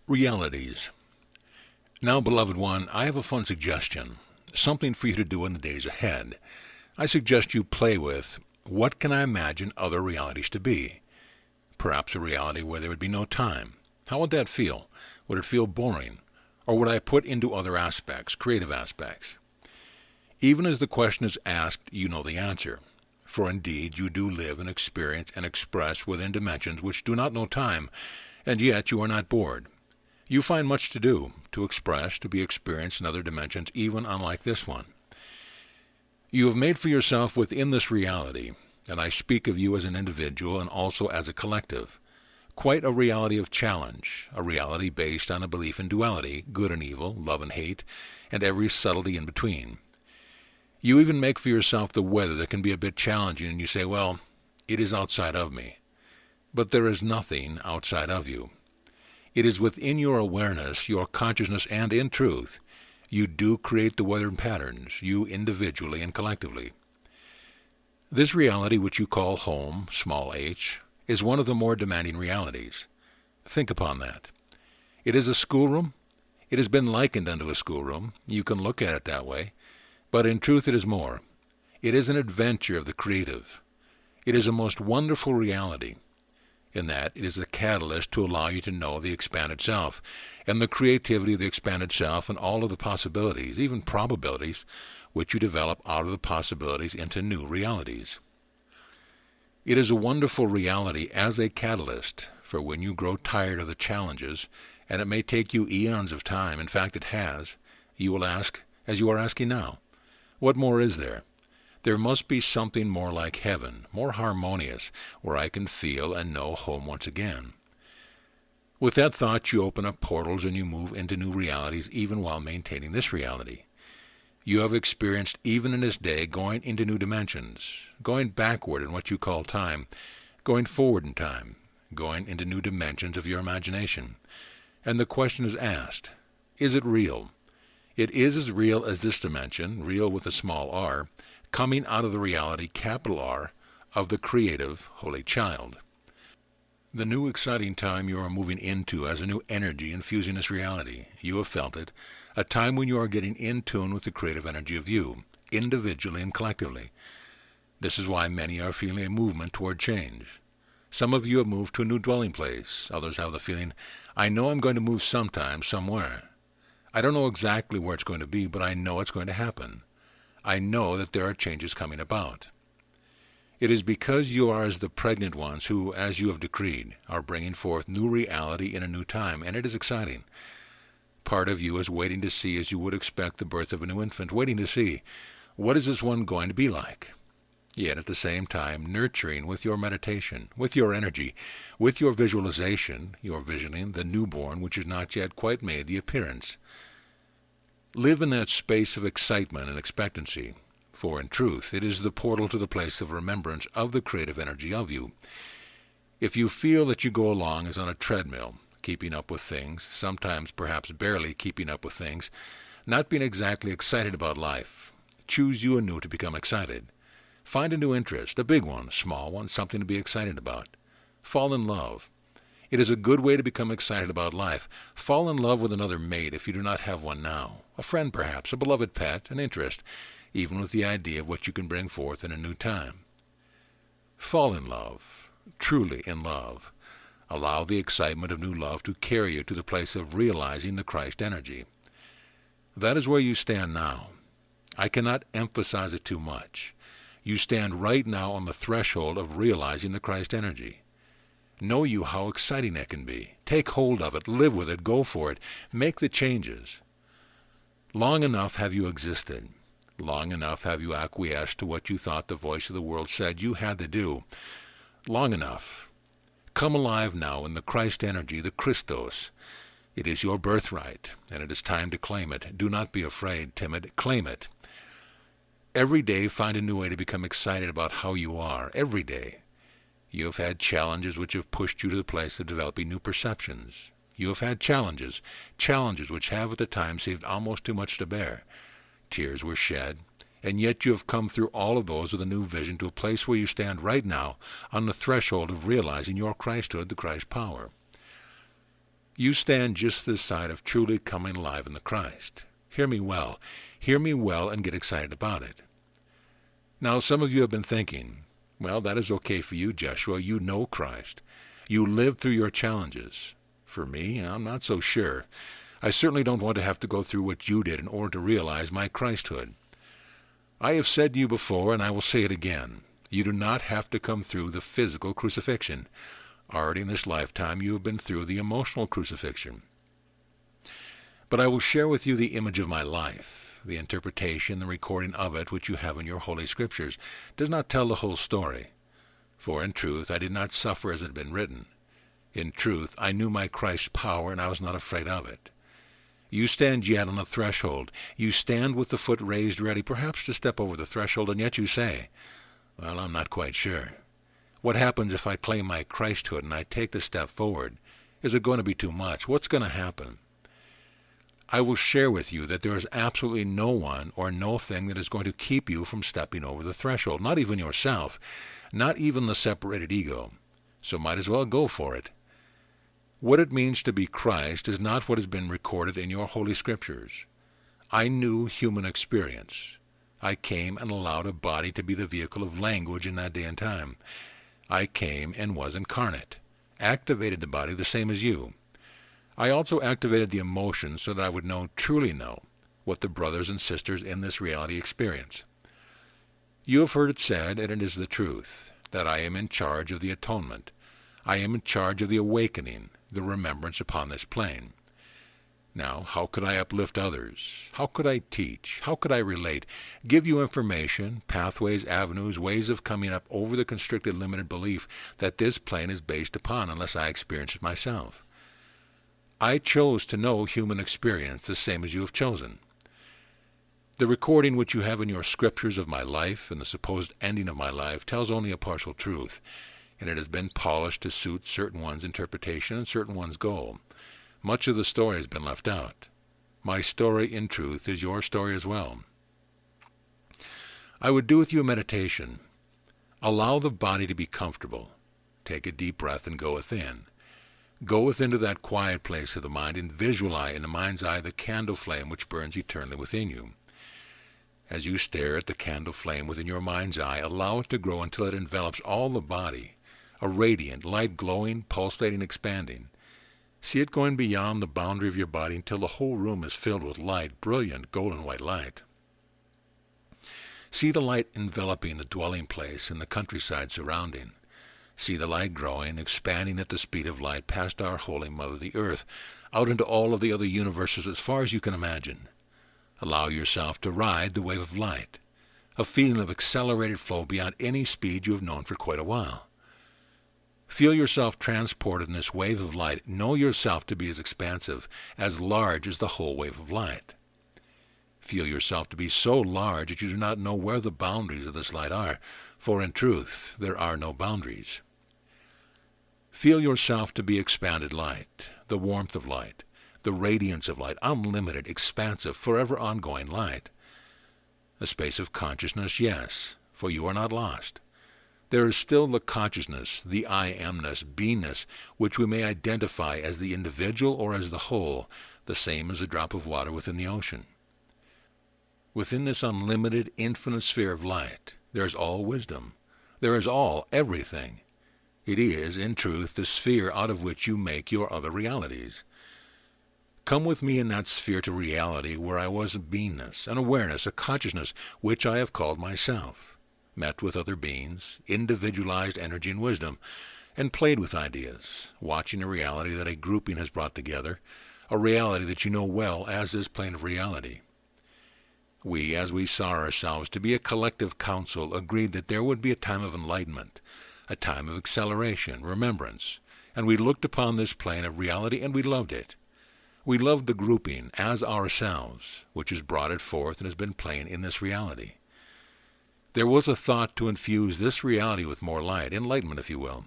Realities. Now, beloved one, I have a fun suggestion, something for you to do in the days ahead. I suggest you play with, what can I imagine other realities to be? Perhaps a reality where there would be no time. How would that feel? Would it feel boring? Or would I put into other aspects, creative aspects? Even as the question is asked, you know the answer. For indeed, you do live and experience and express within dimensions which do not know time, and yet you are not bored. You find much to do, to express, to be experienced in other dimensions, even unlike this one. You have made for yourself within this reality, and I speak of you as an individual and also as a collective, quite a reality of challenge, a reality based on a belief in duality, good and evil, love and hate, and every subtlety in between. You even make for yourself the weather that can be a bit challenging, and you say, well, it is outside of me. But there is nothing outside of you. It is within your awareness, your consciousness, and in truth, you do create the weather patterns, you individually and collectively. This reality, which you call home, small h, is one of the more demanding realities. Think upon that. It is a schoolroom. It has been likened unto a schoolroom. You can look at it that way. But in truth it is more. It is an adventure of the creative. It is a most wonderful reality, in that it is a catalyst to allow you to know the expanded self, and the creativity of the expanded self, and all of the possibilities, even probabilities, which you develop out of the possibilities into new realities. It is a wonderful reality as a catalyst for when you grow tired of the challenges, and it may take you eons of time, in fact it has, you will ask, as you are asking now, what more is there? There must be something more like heaven, more harmonious, where I can feel and know home once again. With that thought, you open up portals and you move into new realities even while maintaining this reality. You have experienced, even in this day, going into new dimensions, going backward in what you call time, going forward in time, going into new dimensions of your imagination. And the question is asked, is it real? It is as real as this dimension, real with a small r, coming out of the reality, capital R, of the creative Holy Child. The new exciting time you are moving into as a new energy infusing this reality. You have felt it, a time when you are getting in tune with the creative energy of you, individually and collectively. This is why many are feeling a movement toward change. Some of you have moved to a new dwelling place. Others have the feeling, I know I'm going to move sometime, somewhere. I don't know exactly where it's going to be, but I know it's going to happen. I know that there are changes coming about. It is because you are as the pregnant ones who, as you have decreed, are bringing forth new reality in a new time, and it is exciting. Part of you is waiting to see, as you would expect the birth of a new infant, waiting to see, what is this one going to be like? Yet at the same time, nurturing with your meditation, with your energy, with your visualization, your visioning the newborn which has not yet quite made the appearance. Live in that space of excitement and expectancy, for in truth it is the portal to the place of remembrance of the creative energy of you. If you feel that you go along as on a treadmill, keeping up with things, sometimes perhaps barely keeping up with things, not being exactly excited about life, choose you anew to become excited. Find a new interest, a big one, a small one, something to be excited about. Fall in love. It is a good way to become excited about life. Fall in love with another mate if you do not have one now. A friend perhaps, a beloved pet, an interest, even with the idea of what you can bring forth in a new time. Fall in love, truly in love. Allow the excitement of new love to carry you to the place of realizing the Christ energy. That is where you stand now. I cannot emphasize it too much. You stand right now on the threshold of realizing the Christ energy. Know you how exciting that can be. Take hold of it, live with it, go for it, make the changes. Long enough have you existed. Long enough have you acquiesced to what you thought the voice of the world said you had to do. Long enough. Come alive now in the Christ energy, the Christos. It is your birthright, and it is time to claim it. Do not be afraid, timid. Claim it. Every day find a new way to become excited about how you are. Every day. You have had challenges which have pushed you to the place of developing new perceptions. You have had challenges which have at the time seemed almost too much to bear. Tears were shed, and yet you have come through all of those with a new vision to a place where you stand right now on the threshold of realizing your Christhood, the Christ power. You stand just this side of truly coming alive in the Christ. Hear me well. Hear me well and get excited about it. Now, some of you have been thinking, well, that is okay for you, Jeshua. You know Christ. You live through your challenges. For me, I'm not so sure. I certainly don't want to have to go through what you did in order to realize my Christhood. I have said to you before, and I will say it again, you do not have to come through the physical crucifixion. Already in this lifetime you have been through the emotional crucifixion. But I will share with you the image of my life. The interpretation, the recording of it, which you have in your Holy Scriptures, does not tell the whole story. For in truth I did not suffer as it had been written. In truth I knew my Christ's power, and I was not afraid of it. You stand yet on the threshold. You stand with the foot raised ready, perhaps to step over the threshold, and yet you say, well, I'm not quite sure. What happens if I claim my Christhood and I take the step forward? Is it going to be too much? What's going to happen? I will share with you that there is absolutely no one or no thing that is going to keep you from stepping over the threshold, not even yourself, not even the separated ego. So might as well go for it. What it means to be Christ is not what has been recorded in your Holy Scriptures. I knew human experience. I came and allowed a body to be the vehicle of language in that day and time. I came and was incarnate, activated the body the same as you. I also activated the emotions so that I would truly know, what the brothers and sisters in this reality experience. You have heard it said, and it is the truth, that I am in charge of the atonement. I am in charge of the awakening, the remembrance upon this plane. Now, how could I uplift others? How could I teach? How could I relate? Give you information, pathways, avenues, ways of coming up over the constricted, limited belief that this plane is based upon unless I experience it myself. I chose to know human experience the same as you have chosen. The recording which you have in your Scriptures of my life and the supposed ending of my life tells only a partial truth, and it has been polished to suit certain one's interpretation and certain one's goal. Much of the story has been left out. My story, in truth, is your story as well. I would do with you a meditation. Allow the body to be comfortable. Take a deep breath and go within. Go within to that quiet place of the mind and visualize in the mind's eye the candle flame which burns eternally within you. As you stare at the candle flame within your mind's eye, allow it to grow until it envelops all the body, a radiant, light glowing, pulsating, expanding. See it going beyond the boundary of your body until the whole room is filled with light, brilliant, golden white light. See the light enveloping the dwelling place and the countryside surrounding. See the light growing, expanding at the speed of light past our Holy Mother, the Earth, out into all of the other universes as far as you can imagine. Allow yourself to ride the wave of light, a feeling of accelerated flow beyond any speed you have known for quite a while. Feel yourself transported in this wave of light. Know yourself to be as expansive, as large as the whole wave of light. Feel yourself to be so large that you do not know where the boundaries of this light are, for in truth there are no boundaries. Feel yourself to be expanded light, the warmth of light, the radiance of light, unlimited, expansive, forever ongoing light. A space of consciousness, yes, for you are not lost. There is still the consciousness, the I-amness, beingness, which we may identify as the individual or as the whole, the same as a drop of water within the ocean. Within this unlimited, infinite sphere of light, there is all wisdom. There is all, everything. It is, in truth, the sphere out of which you make your other realities. Come with me in that sphere to reality where I was a beingness, an awareness, a consciousness, which I have called myself. Met with other beings, individualized energy and wisdom, and played with ideas, watching a reality that a grouping has brought together, a reality that you know well as this plane of reality. We, as we saw ourselves to be a collective council, agreed that there would be a time of enlightenment, a time of acceleration, remembrance, and we looked upon this plane of reality and we loved it. We loved the grouping as ourselves, which has brought it forth and has been playing in this reality. There was a thought to infuse this reality with more light, enlightenment, if you will.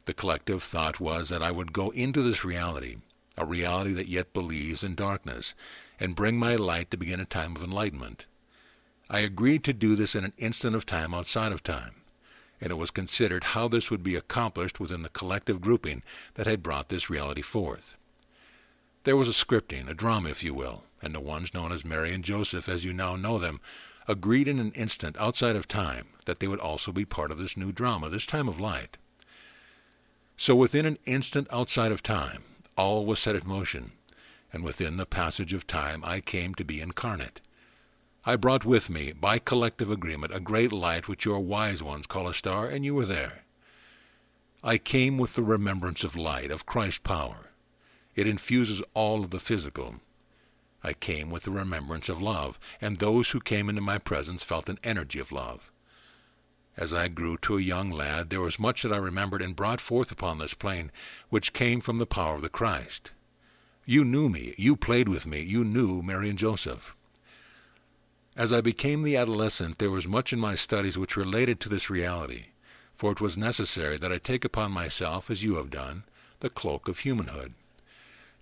The collective thought was that I would go into this reality, a reality that yet believes in darkness, and bring my light to begin a time of enlightenment. I agreed to do this in an instant of time outside of time, and it was considered how this would be accomplished within the collective grouping that had brought this reality forth. There was a scripting, a drama if you will, and the ones known as Mary and Joseph as you now know them agreed in an instant outside of time that they would also be part of this new drama, this time of light. So within an instant outside of time, all was set in motion, and within the passage of time I came to be incarnate. I brought with me, by collective agreement, a great light which your wise ones call a star, and you were there. I came with the remembrance of light, of Christ's power. It infuses all of the physical. I came with the remembrance of love, and those who came into my presence felt an energy of love. As I grew to a young lad, there was much that I remembered and brought forth upon this plane, which came from the power of the Christ. You knew me, you played with me, you knew Mary and Joseph. As I became the adolescent, there was much in my studies which related to this reality, for it was necessary that I take upon myself, as you have done, the cloak of humanhood.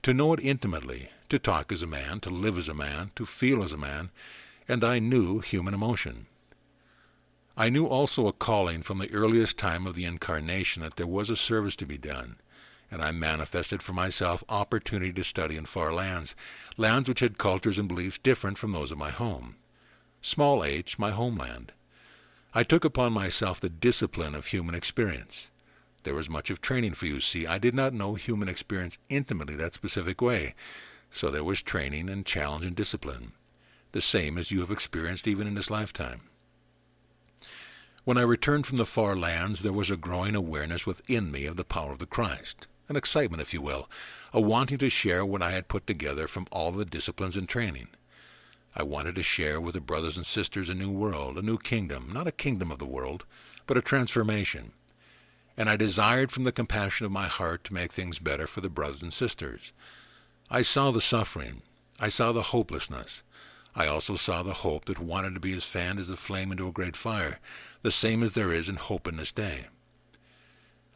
To know it intimately, to talk as a man, to live as a man, to feel as a man, and I knew human emotion. I knew also a calling from the earliest time of the incarnation that there was a service to be done, and I manifested for myself opportunity to study in far lands, lands which had cultures and beliefs different from those of my home. Small h, my homeland. I took upon myself the discipline of human experience. There was much of training for you, see. I did not know human experience intimately that specific way, so there was training and challenge and discipline, the same as you have experienced even in this lifetime. When I returned from the far lands, there was a growing awareness within me of the power of the Christ, an excitement, if you will, a wanting to share what I had put together from all the disciplines and training. I wanted to share with the brothers and sisters a new world, a new kingdom, not a kingdom of the world, but a transformation. And I desired from the compassion of my heart to make things better for the brothers and sisters. I saw the suffering. I saw the hopelessness. I also saw the hope that wanted to be as fanned as the flame into a great fire, the same as there is in hope in this day.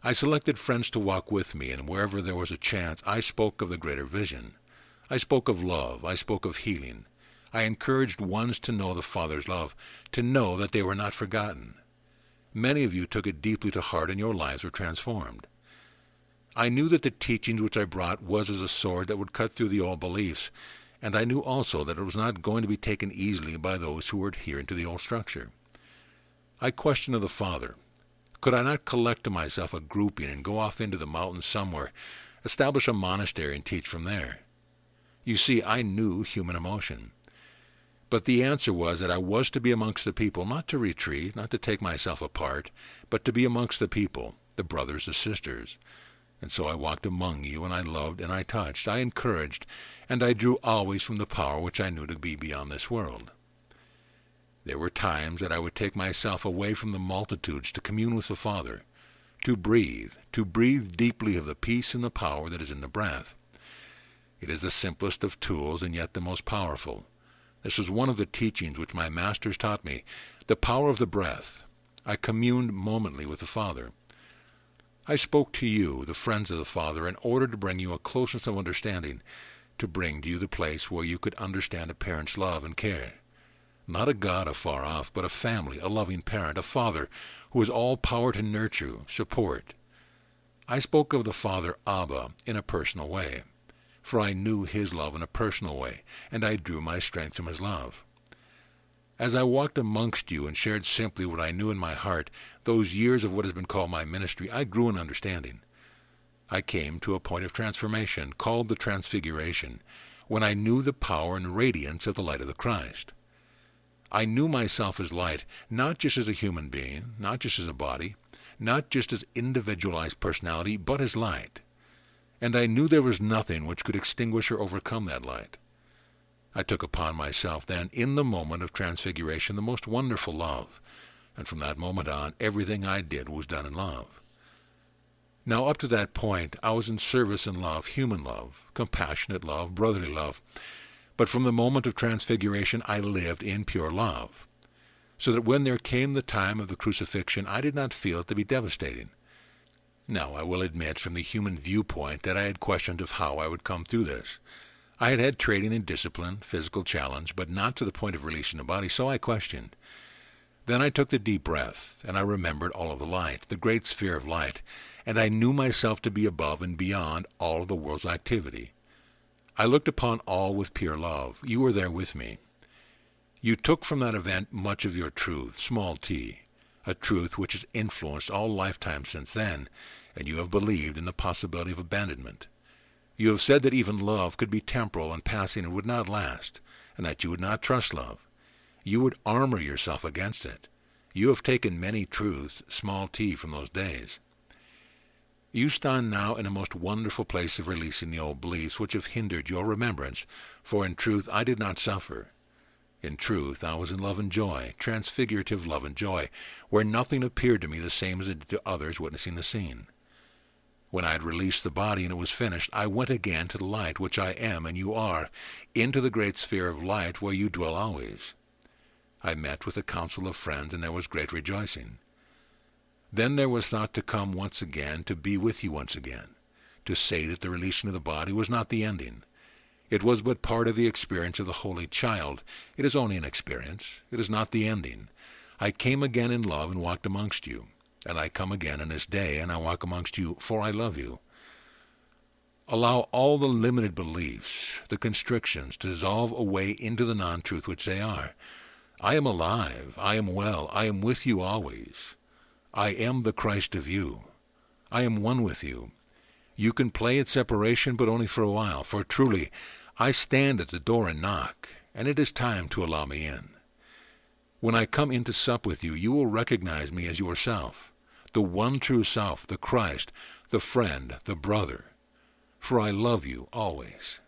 I selected friends to walk with me, and wherever there was a chance, I spoke of the greater vision. I spoke of love. I spoke of healing. I encouraged ones to know the Father's love, to know that they were not forgotten. Many of you took it deeply to heart, and your lives were transformed. I knew that the teachings which I brought was as a sword that would cut through the old beliefs, and I knew also that it was not going to be taken easily by those who were adhering to the old structure. I questioned of the Father, could I not collect to myself a grouping and go off into the mountains somewhere, establish a monastery and teach from there? You see, I knew human emotion. But the answer was that I was to be amongst the people, not to retreat, not to take myself apart, but to be amongst the people, the brothers, the sisters. And so I walked among you, and I loved, and I touched, I encouraged, and I drew always from the power which I knew to be beyond this world. There were times that I would take myself away from the multitudes to commune with the Father, to breathe deeply of the peace and the power that is in the breath. It is the simplest of tools, and yet the most powerful. This was one of the teachings which my masters taught me, the power of the breath. I communed momently with the Father. I spoke to you, the friends of the Father, in order to bring you a closeness of understanding, to bring to you the place where you could understand a parent's love and care. Not a God afar off, but a family, a loving parent, a Father who has all power to nurture, support. I spoke of the Father Abba in a personal way, for I knew his love in a personal way, and I drew my strength from his love. As I walked amongst you and shared simply what I knew in my heart, those years of what has been called my ministry, I grew in understanding. I came to a point of transformation, called the Transfiguration, when I knew the power and radiance of the light of the Christ. I knew myself as light, not just as a human being, not just as a body, not just as individualized personality, but as light. And I knew there was nothing which could extinguish or overcome that light. I took upon myself then, in the moment of transfiguration, the most wonderful love, and from that moment on, everything I did was done in love. Now, up to that point, I was in service in love, human love, compassionate love, brotherly love. But from the moment of transfiguration, I lived in pure love, so that when there came the time of the crucifixion, I did not feel it to be devastating. Now, I will admit from the human viewpoint that I had questioned of how I would come through this. I had had training in discipline, physical challenge, but not to the point of releasing the body, so I questioned. Then I took the deep breath, and I remembered all of the light, the great sphere of light, and I knew myself to be above and beyond all of the world's activity. I looked upon all with pure love. You were there with me. You took from that event much of your truth, small t, a truth which has influenced all lifetimes since then, and you have believed in the possibility of abandonment. You have said that even love could be temporal and passing and would not last, and that you would not trust love. You would armor yourself against it. You have taken many truths, small t, from those days. You stand now in a most wonderful place of releasing the old beliefs which have hindered your remembrance, for in truth I did not suffer. In truth I was in love and joy, transfigurative love and joy, where nothing appeared to me the same as it did to others witnessing the scene. When I had released the body and it was finished, I went again to the light which I am and you are, into the great sphere of light where you dwell always. I met with a council of friends, and there was great rejoicing. Then there was thought to come once again, to be with you once again, to say that the releasing of the body was not the ending. It was but part of the experience of the Holy Child. It is only an experience. It is not the ending. I came again in love and walked amongst you, and I come again in this day, and I walk amongst you, for I love you. Allow all the limited beliefs, the constrictions, to dissolve away into the non-truth which they are. I am alive, I am well, I am with you always. I am the Christ of you. I am one with you. You can play at separation, but only for a while, for truly I stand at the door and knock, and it is time to allow me in. When I come in to sup with you, you will recognize me as yourself, the one true self, the Christ, the friend, the brother, for I love you always.